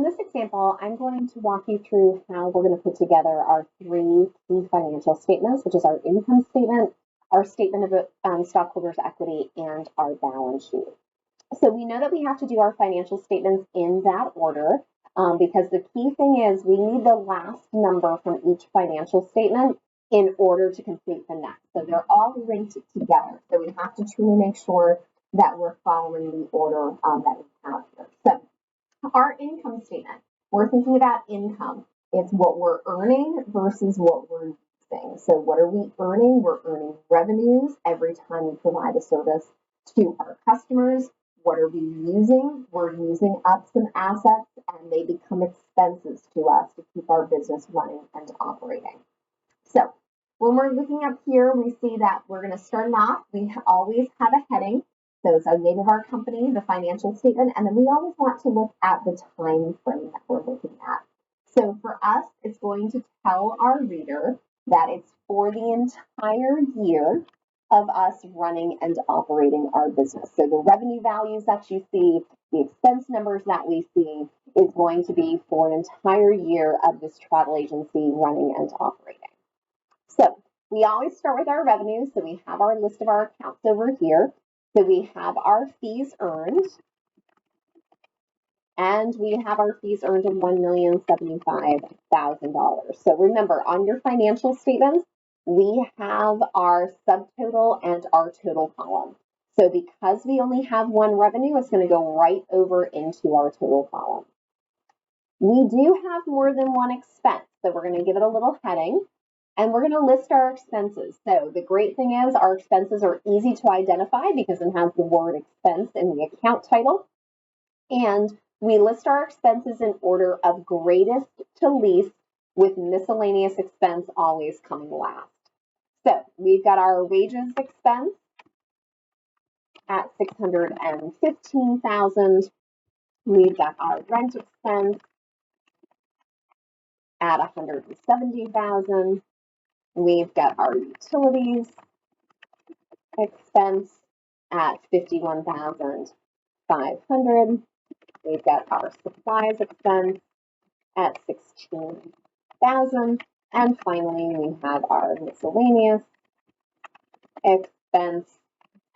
this example, I'm going to walk you through how we're going to put together our three key financial statements, which is our income statement, our statement of stockholders' equity, and our balance sheet. So we know that we have to do our financial statements in that order because the key thing is we need the last number from each financial statement in order to complete the next. So they're all linked together. So we have to truly make sure that we're following the order that we have here. So our income statement, we're thinking about income. It's what we're earning versus what we're using. So what are we earning? We're earning revenues every time we provide a service to our customers. What are we using? We're using up some assets and they become expenses to us to keep our business running and operating. So when we're looking up here, we see that we're going to start off. We always have a heading. So it's the name of our company, the financial statement, and then we always want to look at the time frame that we're looking at. So for us, it's going to tell our reader that it's for the entire year of us running and operating our business. So the revenue values that you see, the expense numbers that we see is going to be for an entire year of this travel agency running and operating. So we always start with our revenue. So we have our list of our accounts over here. So we have our fees earned, and we have our fees earned of $1,075,000. So remember, on your financial statements, we have our subtotal and our total column. So because we only have one revenue, it's going to go right over into our total column. We do have more than one expense, so we're going to give it a little heading. And we're going to list our expenses. So the great thing is our expenses are easy to identify because it has the word expense in the account title. And we list our expenses in order of greatest to least, with miscellaneous expense always coming last. So we've got our wages expense at $615,000. We've got our rent expense at $170,000. We've got our utilities expense at $51,500. We've got our supplies expense at $16,000. And finally, we have our miscellaneous expense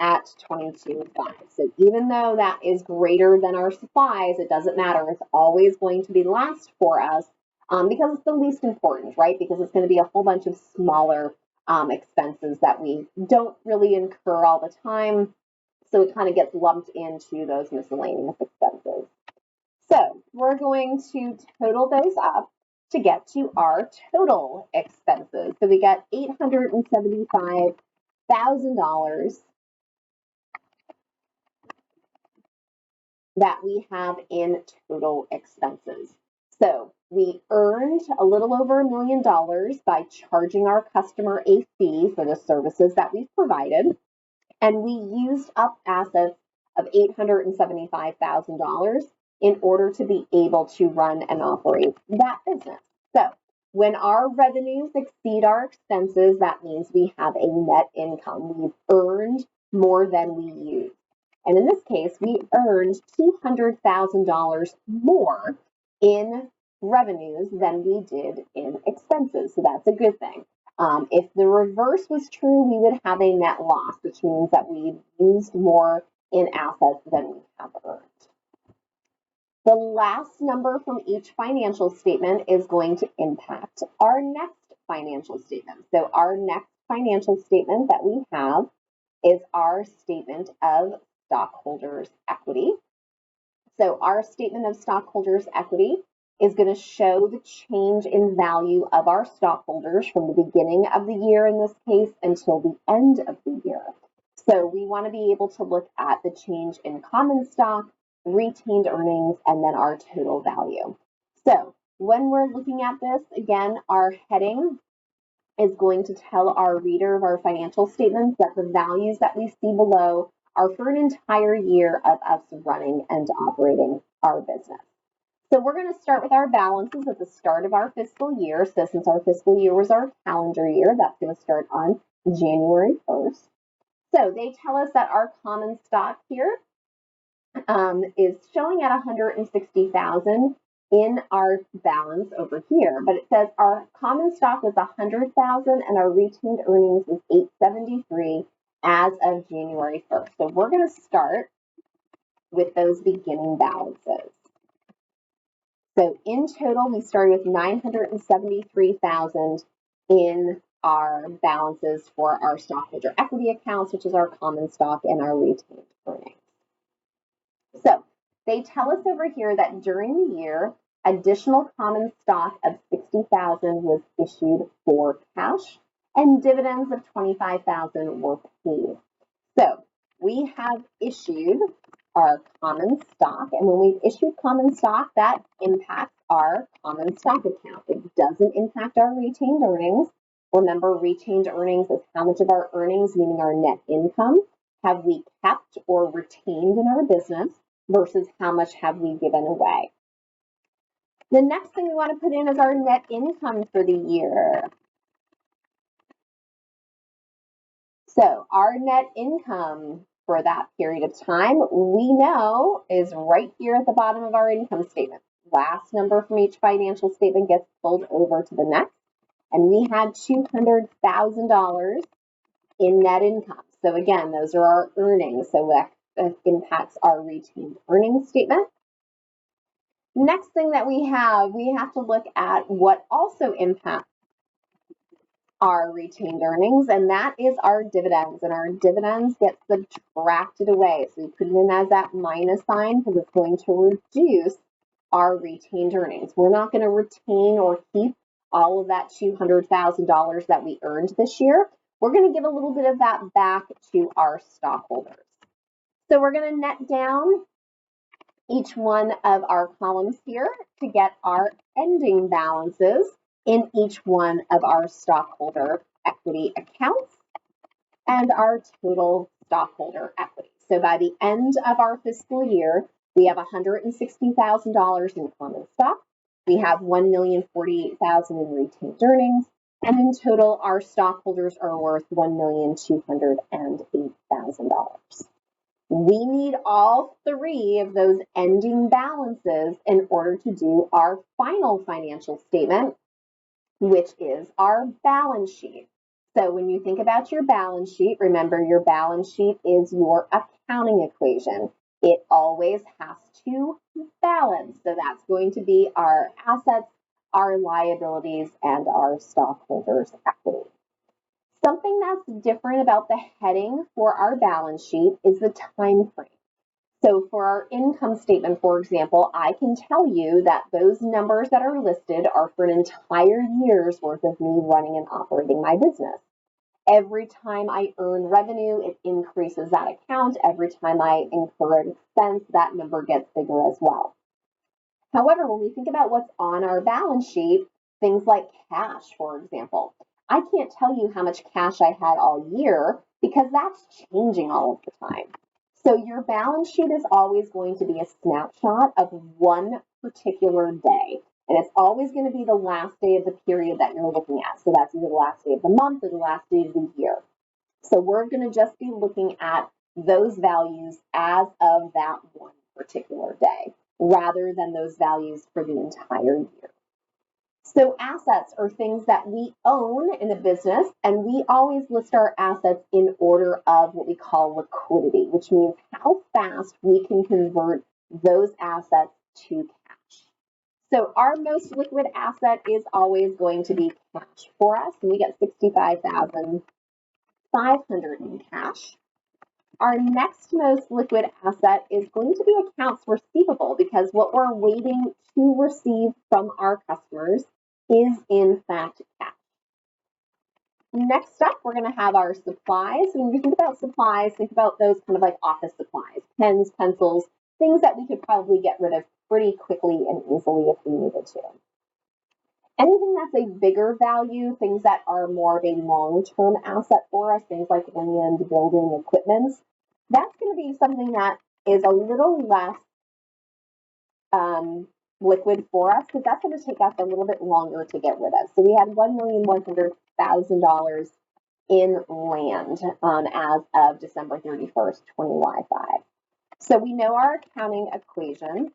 at $22,500. So even though that is greater than our supplies, it doesn't matter. It's always going to be last for us. Because it's the least important, right? Because it's going to be a whole bunch of smaller expenses that we don't really incur all the time. So it kind of gets lumped into those miscellaneous expenses. So we're going to total those up to get to our total expenses. So we got $875,000 that we have in total expenses. So we earned a little over $1 million by charging our customer a fee for the services that we've provided. And we used up assets of $875,000 in order to be able to run and operate that business. So when our revenues exceed our expenses, that means we have a net income. We've earned more than we use. And in this case, we earned $200,000 more in revenues than we did in expenses. So that's a good thing. If the reverse was true, we would have a net loss, which means that we used more in assets than we have earned. The last number from each financial statement is going to impact our next financial statement. So our next financial statement that we have is our statement of stockholders' equity. So our statement of stockholders' equity is going to show the change in value of our stockholders from the beginning of the year, in this case, until the end of the year. So we want to be able to look at the change in common stock, retained earnings, and then our total value. So when we're looking at this, again, our heading is going to tell our reader of our financial statements that the values that we see below are for an entire year of us running and operating our business. So we're going to start with our balances at the start of our fiscal year. So since our fiscal year was our calendar year, that's going to start on January 1st. So they tell us that our common stock here is showing at $160,000. in our balance over here, but it says our common stock was 100,000 and our retained earnings was 873 as of January 1st. So we're going to start with those beginning balances. So in total, we started with 973,000 in our balances for our stockholder equity accounts, which is our common stock and our retained earnings. So they tell us over here that during the year, additional common stock of 60,000 was issued for cash and dividends of 25,000 were paid. So we have issued our common stock, and when we've issued common stock, that impacts our common stock account. It doesn't impact our retained earnings. Remember, retained earnings is how much of our earnings, meaning our net income, have we kept or retained in our business versus how much have we given away. The next thing we want to put in is our net income for the year. So our net income for that period of time, we know is right here at the bottom of our income statement. Last number from each financial statement gets pulled over to the next, and we had $200,000 in net income. So again, those are our earnings, so that impacts our retained earnings statement. Next thing that we have to look at what also impacts our retained earnings, and that is our dividends, and our dividends get subtracted away. So we put it in as that minus sign because it's going to reduce our retained earnings. We're not going to retain or keep all of that $200,000 that we earned this year. We're going to give a little bit of that back to our stockholders. So we're going to net down each one of our columns here to get our ending balances in each one of our stockholder equity accounts and our total stockholder equity. So by the end of our fiscal year, we have $160,000 in common stock. We have $1,048,000 in retained earnings. And in total, our stockholders are worth $1,208,000. We need all three of those ending balances in order to do our final financial statement, which is our balance sheet. So when you think about your balance sheet, remember your balance sheet is your accounting equation. It always has to balance. So that's going to be our assets, our liabilities, and our stockholders' equity. Something that's different about the heading for our balance sheet is the time frame. So for our income statement, for example, I can tell you that those numbers that are listed are for an entire year's worth of me running and operating my business. Every time I earn revenue, it increases that account. Every time I incur an expense, that number gets bigger as well. However, when we think about what's on our balance sheet, things like cash, for example, I can't tell you how much cash I had all year because that's changing all of the time. So your balance sheet is always going to be a snapshot of one particular day. And it's always going to be the last day of the period that you're looking at. So that's either the last day of the month or the last day of the year. So we're going to just be looking at those values as of that one particular day, rather than those values for the entire year. So assets are things that we own in a business, and we always list our assets in order of what we call liquidity, which means how fast we can convert those assets to cash. So our most liquid asset is always going to be cash for us, and we get $65,500 in cash. Our next most liquid asset is going to be accounts receivable, because what we're waiting to receive from our customers is in fact cash. Next up, we're going to have our supplies. When we think about supplies, think about those kind of like office supplies, pens, pencils, things that we could probably get rid of pretty quickly and easily if we needed to. Anything that's a bigger value, things that are more of a long-term asset for us, things like land, building, equipment, that's going to be something that is a little less liquid for us, because that's going to take us a little bit longer to get rid of. So we had $1,100,000 in land as of December 31st, 2025. So we know our accounting equation.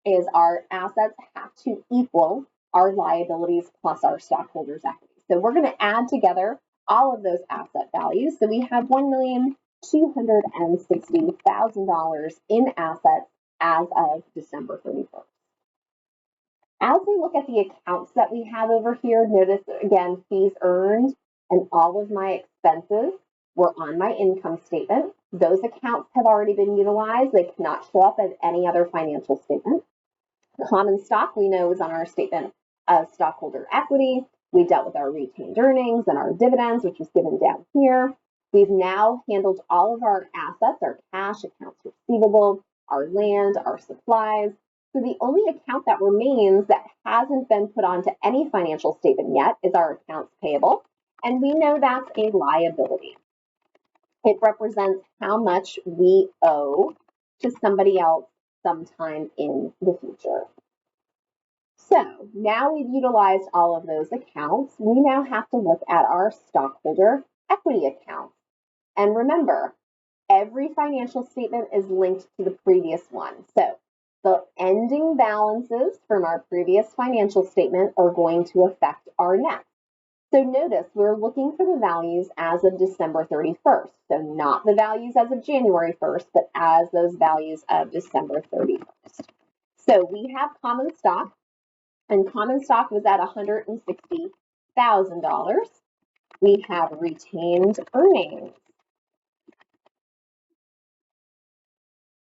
is our assets have to equal our liabilities plus our stockholders' equity. So we're going to add together all of those asset values. So we have $1,260,000 in assets as of December 31st. As we look at the accounts that we have over here, notice again, fees earned and all of my expenses were on my income statement. Those accounts have already been utilized. They cannot show up as any other financial statement. Common stock we know is on our statement of stockholder equity. We dealt with our retained earnings and our dividends, which is given down here. We've now handled all of our assets, our cash, accounts receivable, our land, our supplies. So the only account that remains that hasn't been put onto any financial statement yet is our accounts payable. And we know that's a liability. It represents how much we owe to somebody else sometime in the future. So now we've utilized all of those accounts. We now have to look at our stockholder equity account. And remember, every financial statement is linked to the previous one. So the ending balances from our previous financial statement are going to affect our next. So notice we're looking for the values as of December 31st. So not the values as of January 1st, but as those values of December 31st. So we have common stock, and common stock was at $160,000. We have retained earnings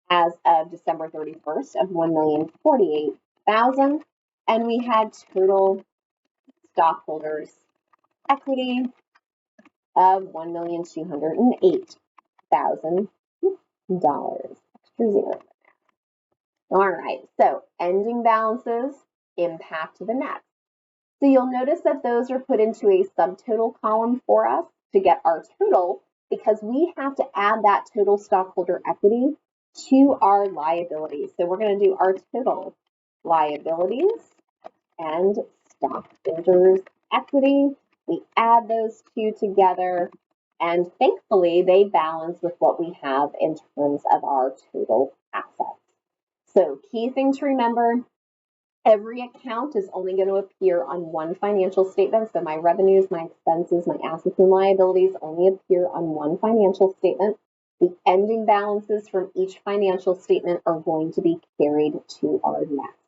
as of December 31st of $1,048,000, and we had total stockholders equity of $1,208,000. Extra zero. All right, so ending balances impact the next. So you'll notice that those are put into a subtotal column for us to get our total, because we have to add that total stockholder equity to our liabilities. So we're going to do our total liabilities and stockholders equity. We add those two together, and thankfully they balance with what we have in terms of our total assets. So key thing to remember, every account is only going to appear on one financial statement. So my revenues, my expenses, my assets and liabilities only appear on one financial statement. The ending balances from each financial statement are going to be carried to our next.